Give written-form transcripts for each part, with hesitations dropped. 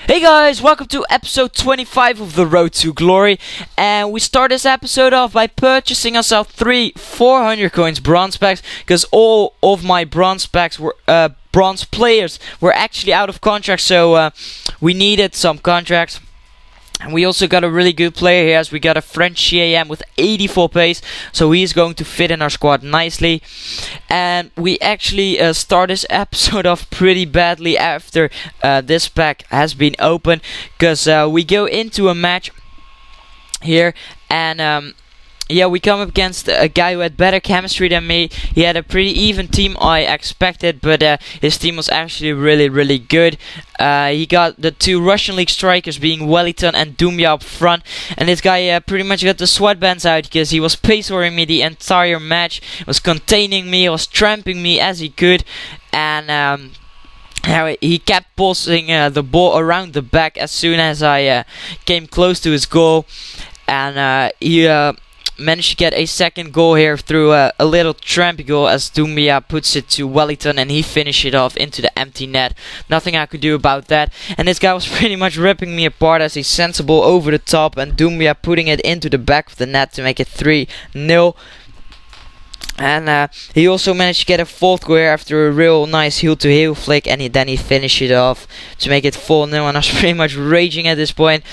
Hey guys, welcome to episode 25 of The Road to Glory, and we start this episode off by purchasing ourselves 3 400 coins bronze packs, because all of my bronze packs were bronze players were actually out of contract, so we needed some contracts. And we also got a really good player here, as we got a French CAM with 84 pace, so he's going to fit in our squad nicely. And we actually start this episode off pretty badly after this pack has been opened, because we go into a match here, and yeah, we come up against a guy who had better chemistry than me. He had a pretty even team, I expected, but his team was actually really good. He got the 2 Russian League strikers, being Wellington and Doumbia, up front, and this guy pretty much got the sweatbands out, because he was pace-oring me the entire match, was containing me, was tramping me as he could, and he kept pulsing the ball around the back as soon as I came close to his goal, and he managed to get a second goal here through a little trampy goal, as Doumbia puts it to Wellington and he finished it off into the empty net. Nothing I could do about that, and this guy was pretty much ripping me apart as he sent the ball over the top, and Doumbia putting it into the back of the net to make it 3-0. And he also managed to get a 4th goal here after a real nice heel-to-heel flick, and then he finished it off to make it 4-0. And I was pretty much raging at this point,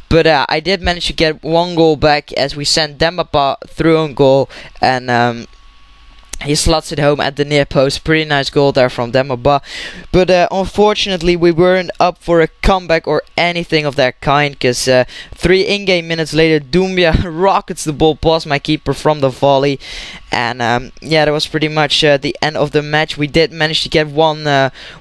but I did manage to get 1 goal back as we sent Demba through on goal, and he slots it home at the near post. Pretty nice goal there from Demba. But unfortunately we weren't up for a comeback or anything of that kind, because 3 in-game minutes later Doumbia rockets the ball past my keeper from the volley. And yeah, that was pretty much the end of the match. We did manage to get one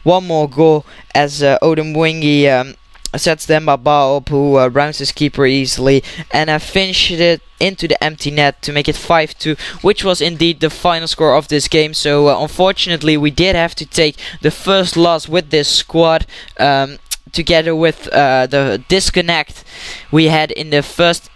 more goal, as Odemwingie sets Demba up, who rounds his keeper easily, and finished it into the empty net to make it 5-2, which was indeed the final score of this game. So unfortunately we did have to take the first loss with this squad, together with the disconnect we had in the first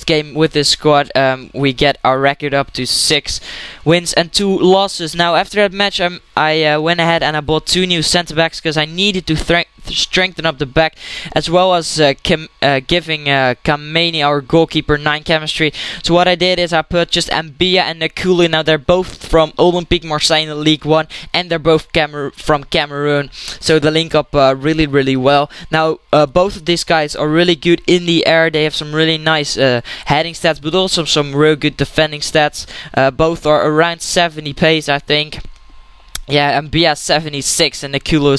game with this squad. We get our record up to 6 wins and 2 losses. Now after that match I went ahead and I bought 2 new centre backs, because I needed to strengthen up the back, as well as giving Kameni, our goalkeeper, 9 chemistry. So what I did is I purchased Mbia and Nakulu. Now they're both from Olympique Marseille in the League 1, and they're both from Cameroon, so they link up really well. Now both of these guys are really good in the air. They have some really nice heading stats, but also some real good defending stats. Both are around 70 pace, I think. Yeah, Mbia 76 and Nakulu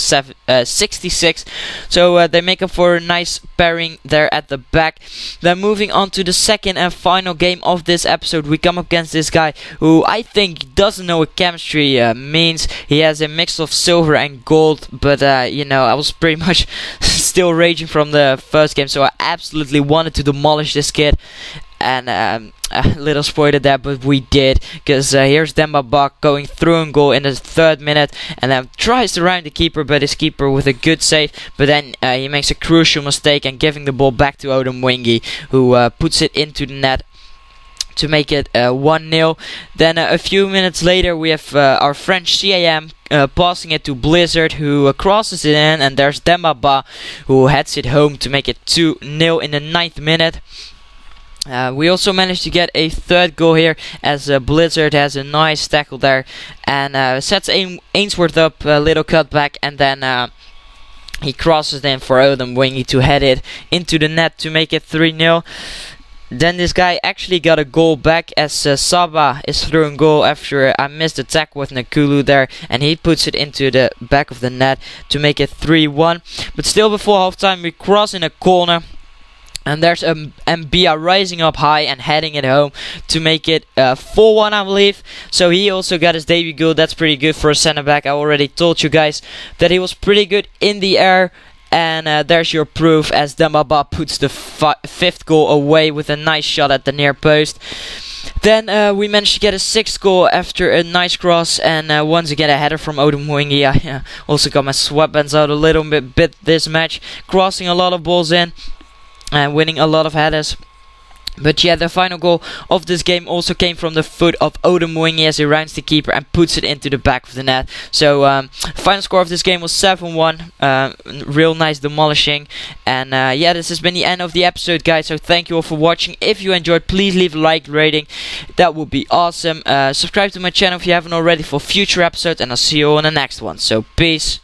66. So they make up for a nice pairing there at the back. Then moving on to the second and final game of this episode, we come up against this guy who I think doesn't know what chemistry means. He has a mix of silver and gold, but you know, I was pretty much still raging from the first game, so I absolutely wanted to demolish this kid. And a little spoiler there, but we did, because here's Demba going through and goal in the 3rd minute, and then tries to round the keeper, but his keeper with a good save. But then he makes a crucial mistake and giving the ball back to Odemwingie, who puts it into the net to make it 1-0. Then a few minutes later we have our French CAM passing it to Blizzard, who crosses it in, and there's Demba who heads it home to make it 2-0 in the 9th minute. We also managed to get a 3rd goal here, as Blizzard has a nice tackle there and sets Ainsworth up, a little cutback, and then he crosses in for Odemwingie to head it into the net to make it 3-0. Then this guy actually got a goal back, as Saba is through and goal after I missed the tackle with Nakulu there, and he puts it into the back of the net to make it 3-1. But still, before halftime we cross in a corner, and there's Mbia rising up high and heading it home to make it 4-1, I believe. So he also got his debut goal. That's pretty good for a centre back. I already told you guys that he was pretty good in the air. And there's your proof, as Demba puts the 5th goal away with a nice shot at the near post. Then we managed to get a 6th goal after a nice cross, and once again a header from Odemwingie. I also got my sweatbands out a little bit this match, crossing a lot of balls in and winning a lot of headers. But yeah, the final goal of this game also came from the foot of Odom Moingi as he rounds the keeper and puts it into the back of the net. So final score of this game was 7-1. Real nice demolishing. And yeah, this has been the end of the episode, guys. So thank you all for watching. If you enjoyed, please leave a like rating. That would be awesome. Subscribe to my channel if you haven't already for future episodes, and I'll see you all in the next one. So peace.